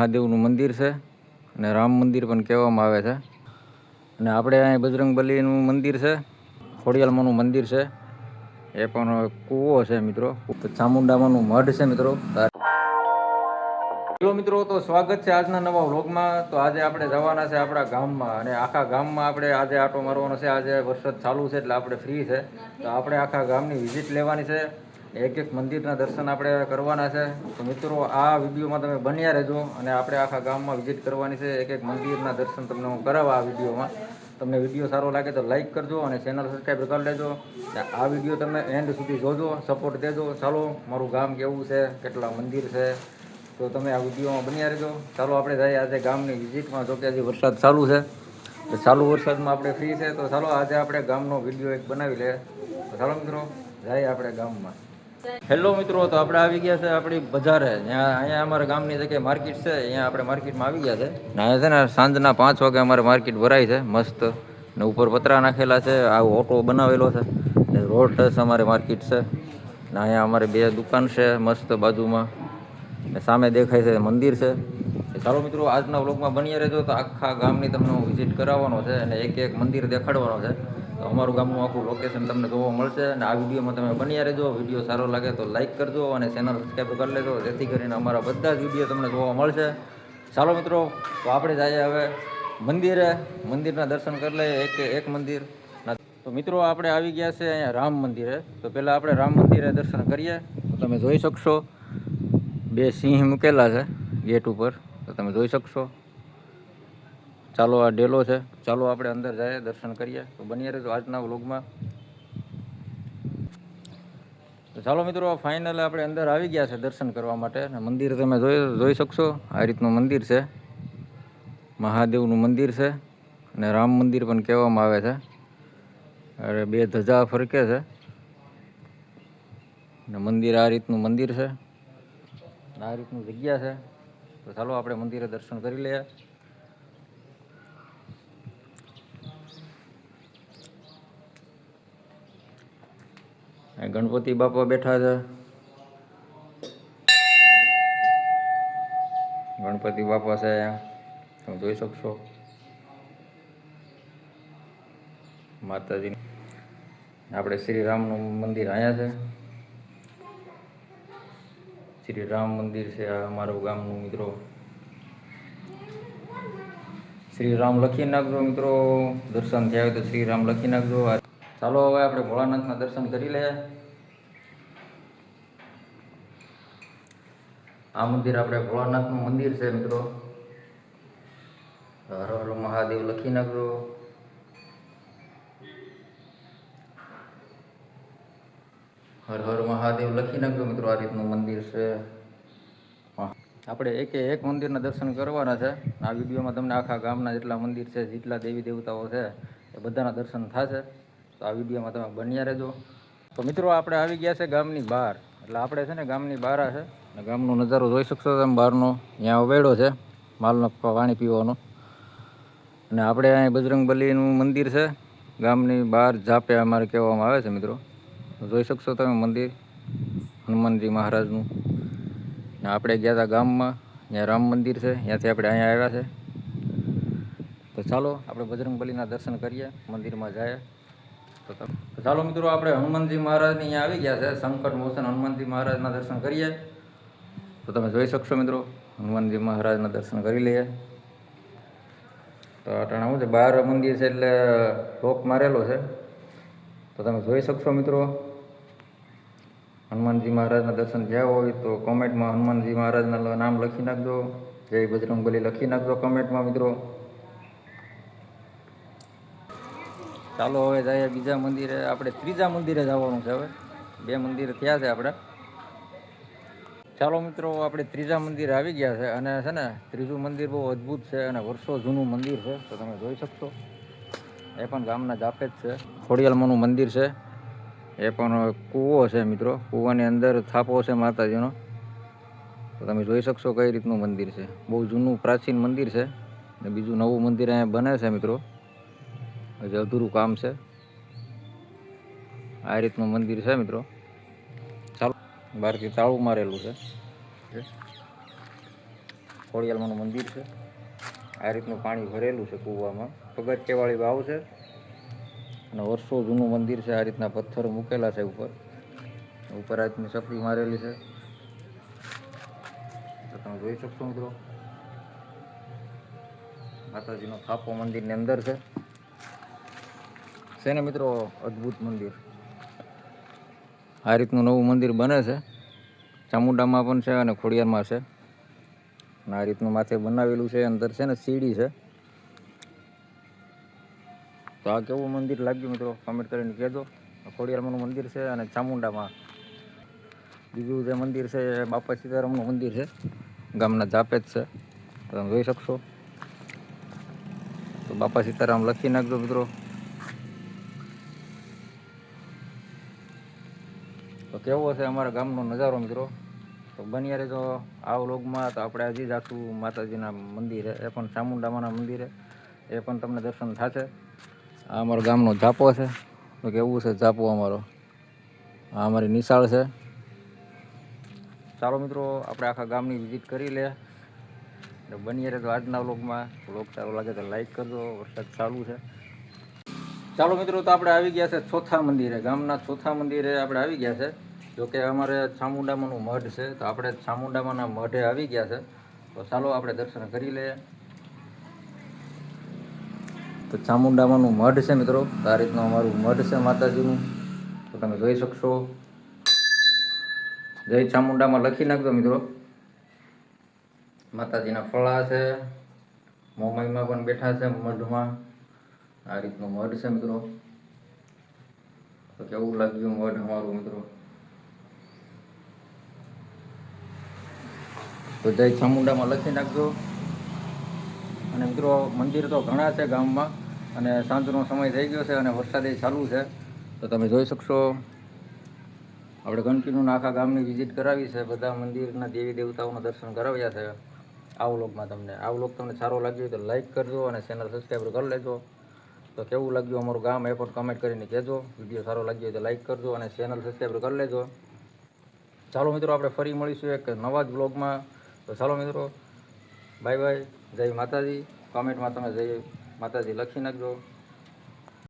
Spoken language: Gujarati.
મહાદેવનું મંદિર છે અને રામ મંદિર પણ કહેવામાં આવે છે. અને આપણે અહીં બજરંગબલીનું મંદિર છે, ખોડિયાલમાંનું મંદિર છે, એ પણ કૂવો છે મિત્રો. ચામુંડામાંનું મઢ છે મિત્રો. હેલો મિત્રો, તો સ્વાગત છે આજના નવા વ્લોગમાં. તો આજે આપણે જવાના છે આપણા ગામમાં, અને આખા ગામમાં આપણે આજે આટો મારવાનો છે. આજે વરસાદ ચાલુ છે એટલે આપણે ફ્રી છે, તો આપણે આખા ગામની વિઝિટ લેવાની છે. એક એક મંદિરના દર્શન આપણે કરવાના છે. તો મિત્રો, આ વિડીયોમાં તમે બન્યા રહેજો, અને આપણે આખા ગામમાં વિઝિટ કરવાની છે. એક એક મંદિરના દર્શન તમને હું કરાવવા આ વિડીયોમાં. તમને વિડીયો સારો લાગે તો લાઇક કરજો અને ચેનલ સબસ્ક્રાઈબ કરી લેજો. આ વિડીયો તમે એન્ડ સુધી જોજો, સપોર્ટ દેજો. ચાલો, મારું ગામ કેવું છે, કેટલા મંદિર છે, તો તમે આ વિડીયોમાં બન્યા રહેજો. ચાલો આપણે જઈએ આજે ગામની વિઝિટમાં. જોકે હજી વરસાદ ચાલુ છે, તો ચાલુ વરસાદમાં આપણે ફ્રી છે, તો ચાલો આજે આપણે ગામનો વિડીયો એક બનાવી લઈએ. તો ચાલો મિત્રો, જઈએ આપણે ગામમાં. હેલો મિત્રો, તો આપણે આવી ગયા છે આપણી બજારે. અહીંયા અમારા ગામની જગ્યાએ માર્કેટ છે, અહીંયા આપણે માર્કેટમાં આવી ગયા છે. અહીંયા છે ને સાંજના 5 વાગે અમારે માર્કેટ ભરાય છે મસ્ત, ને ઉપર પતરા નાખેલા છે, આવો ઓટો બનાવેલો છે, ને રોડ ટચ અમારે માર્કેટ છે. ને અહીંયા અમારે 2 દુકાન છે મસ્ત બાજુમાં, ને સામે દેખાય છે મંદિર છે. ચાલો મિત્રો, આજના વ્લોગમાં બન્યા રહેજો. તો આખા ગામની તમને હું વિઝિટ કરાવવાનો છે, અને એક એક મંદિર દેખાડવાનો છે. તો અમારું ગામનું આખું લોકેશન તમને જોવા મળશે, અને આ વિડીયોમાં તમે બન્યા રહેજો. વિડીયો સારો લાગે તો લાઇક કરજો અને ચેનલ સબસ્ક્રાઈબ કરી લેજો, જેથી કરીને અમારા બધા જ વિડીયો તમને જોવા મળશે. ચાલો મિત્રો, તો આપણે જઈએ હવે મંદિરે, મંદિરના દર્શન કરી લઈએ એક મંદિર. તો મિત્રો, આપણે આવી ગયા છે અહીંયા રામ મંદિરે. તો પહેલાં આપણે રામ મંદિરે દર્શન કરીએ. તો તમે જોઈ શકશો 2 સિંહ મૂકેલા છે ગેટ ઉપર, તો તમે જોઈ શકશો. ચાલો, આ ડેલો છે. ચાલો આપણે અંદર જઈએ, દર્શન કરીએ. તો બન્યા રહેજો આજના વ્લોગમાં. તો ચાલો મિત્રો, ફાઇનલ આપણે અંદર આવી ગયા છે દર્શન કરવા માટે. અને મંદિર તમે જોઈ શકશો. આ રીતનું મંદિર છે, મહાદેવનું મંદિર છે, અને રામ મંદિર પણ કહેવામાં આવે છે. અરે 2 ધજા ફરકે છે, અને મંદિર આ રીતનું મંદિર છે, આ રીતનું જગ્યા છે. તો ચાલો આપણે મંદિરે દર્શન કરી લઈએ. ગણપતિ બાપા બેઠા છે, ગણપતિ બાપા છે અહીંયા, તમે જોઈ શકશો. માતાજી, આપણે શ્રી રામનું મંદિર અહીંયા છે. શ્રી રામ મંદિર છે આ અમારું ગામનું મિત્રો. શ્રી રામ લખી નાખજો મિત્રો, દર્શન થયા હોય તો શ્રી રામ લખી નાખજો. ચાલો હવે આપણે ભોળાનાથના દર્શન કરી લઈએ. આ મંદિર આપણે ભોળાનાથનું મંદિર છે મિત્રો. હર હર મહાદેવ લખી નાખજો. હર હર મહાદેવ લખી નાખજો મિત્રો. આ રીતનું મંદિર છે. આપણે એક મંદિરના દર્શન કરવાના છે. આ વિડીયોમાં તમને આખા ગામના જેટલા મંદિર છે, જેટલા દેવી દેવતાઓ છે, એ બધાના દર્શન થશે. તો આ વિડીયોમાં તમે બન્યા રહેજો. તો મિત્રો, આપણે આવી ગયા છે ગામની બહાર. એટલે આપણે છે ને ગામની બહાર છે, અને ગામનો નજારો જોઈ શકશો તમે બહારનો. ત્યાં વેડો છે માલનો પાણી પીવાનો. અને આપણે અહીં બજરંગબલીનું મંદિર છે ગામની બહાર, ઝાપે અમારે કહેવામાં આવે છે મિત્રો. જોઈ શકશો તમે મંદિર હનુમાનજી મહારાજનું. ને આપણે ગયા હતા ગામમાં, ત્યાં રામ મંદિર છે, ત્યાંથી આપણે અહીંયા આવ્યા છે. તો ચાલો આપણે બજરંગબલીના દર્શન કરીએ, મંદિરમાં જાય. તો ચાલો મિત્રો, આપણે હનુમાનજી મહારાજની અહીંયા આવી ગયા છે. સંકટ મોચન હનુમાનજી મહારાજના દર્શન કરીએ. તો તમે જોઈ શકશો મિત્રો, હનુમાનજી મહારાજના દર્શન કરી લઈએ. તો અટાણા શું છે, બહાર મંદિર છે એટલે લોક મારેલો છે, તો તમે જોઈ શકશો મિત્રો. હનુમાનજી મહારાજના દર્શન થયા હોય તો કોમેન્ટમાં હનુમાનજી મહારાજના નામ લખી નાખજો. જય બજરંગબલી લખી નાખજો કમેન્ટમાં મિત્રો. ચાલો હવે જઈએ બીજા મંદિરે. આપણે ત્રીજા મંદિરે જવાનું છે. હવે 2 મંદિર થયા છે આપણે. ચાલો મિત્રો, આપણે ત્રીજા મંદિરે આવી ગયા છે. અને છે ને ત્રીજું મંદિર બહુ અદ્ભુત છે, અને વર્ષો જૂનું મંદિર છે, તો તમે જોઈ શકશો. એ પણ ગામના જાપે જ છે. ખોડિયાલમાંનું મંદિર છે. એ પણ કૂવો છે મિત્રો. કૂવાની અંદર થાપો છે માતાજીનો. તો તમે જોઈ શકશો કઈ રીતનું મંદિર છે. બહુ જૂનું પ્રાચીન મંદિર છે, ને બીજું નવું મંદિર અહીંયા બને છે મિત્રો. હજી અધૂરું કામ છે. આ રીતનું મંદિર છે મિત્રો. ચાલો, બહારથી તાળું મારેલું છે. ખોડિયાલમાંનું મંદિર છે. આ રીતનું પાણી ભરેલું છે કૂવામાં. પગથિયાવાળી વાવ છે અને વર્ષો જૂનું મંદિર છે. આ રીતના પથ્થર મૂકેલા છે ઉપર આ રીતની સપરી મારેલી છે. તો તમે જોઈ શકશો મિત્રો, માતાજીનો થાપો મંદિરની અંદર છે ને મિત્રો, અદ્ભુત મંદિર. આ રીતનું નવું મંદિર બને છે. ચામુંડામાં પણ છે અને ખોડિયારમાં છે. અને આ રીતનું માથે બનાવેલું છે. અંદર છે ને સીડી છે. તો આ કેવું મંદિર લાગ્યું મિત્રો, કમેન્ટ કરીને કહેજો. ખોડિયારમાંનું મંદિર છે અને ચામુંડામાં બીજું જે મંદિર છે એ બાપા સીતારામનું મંદિર છે, ગામના જાપે જ છે. તમે જોઈ શકશો. તો બાપા સીતારામ લખી નાખજો મિત્રો. તો કેવો છે અમારા ગામનો નજારો મિત્રો, તો બન્યા રહેજો આ વ્લોગમાં. તો આપણે હજી જાશું માતાજીના મંદિરે, એ પણ ચામુંડામાના મંદિરે, એ પણ તમને દર્શન થશે. આ અમારો ગામનો જાપો છે. તો કેવું છે જાપો અમારો, આ અમારી નિશાળ છે. ચાલો મિત્રો, આપણે આખા ગામની વિઝિટ કરી લે. બન્યા રહેજો આજના વ્લોગમાં. વ્લોગ સારો લાગે તો લાઈક કરજો. વરસાદ ચાલુ છે. ચાલો મિત્રો, તો આપણે આવી ગયા છે ચોથા મંદિરે. ગામના ચોથા મંદિરે આપણે આવી ગયા છે. જોકે અમારે ચામુંડામાંનું મઢ છે, તો આપણે ચામુંડામાંના મઢે આવી ગયા છે. તો ચાલો આપણે દર્શન કરી લઈએ. તો ચામુંડામાંનું મઢ છે મિત્રો. આ રીતનું અમારું મઢ છે માતાજીનું. તો તમે જોઈ શકશો. જય ચામુંડામાં લખી નાખજો મિત્રો. માતાજીના ફળા છે, મોમાઈમાં પણ બેઠા છે મઢમાં. આ રીતનું મઢ છે મિત્રો. તો કેવું લાગ્યું મઢ અમારું મિત્રો. તો જય ચામુંડામાં લખી નાખજો. અને મિત્રો, મંદિર તો ઘણા છે ગામમાં, અને સાંજનો સમય થઈ ગયો છે અને વરસાદે ચાલુ છે. તો તમે જોઈ શકશો. આપણે કન્ટિન્યુ આખા ગામની વિઝિટ કરાવી છે. બધા મંદિરના દેવી દેવતાઓના દર્શન કરાવ્યા છે આ વ્લોગમાં. આ વ્લોગ તમને સારો લાગ્યો હોય તો લાઈક કરજો અને ચેનલ સબસ્ક્રાઈબ કરી લેજો. તો કેવું લાગ્યું અમારું ગામ એ પણ કમેન્ટ કરીને કહેજો. વિડીયો સારો લાગ્યો હોય તો લાઈક કરજો અને ચેનલ સબસ્ક્રાઈબ કરી લેજો. ચાલો મિત્રો, આપણે ફરી મળીશું એક નવા જ વ્લોગમાં. તો ચાલો મિત્રો, બાય બાય. જય માતાજી. કોમેન્ટમાં તમે જય માતાજી લખી નાખજો.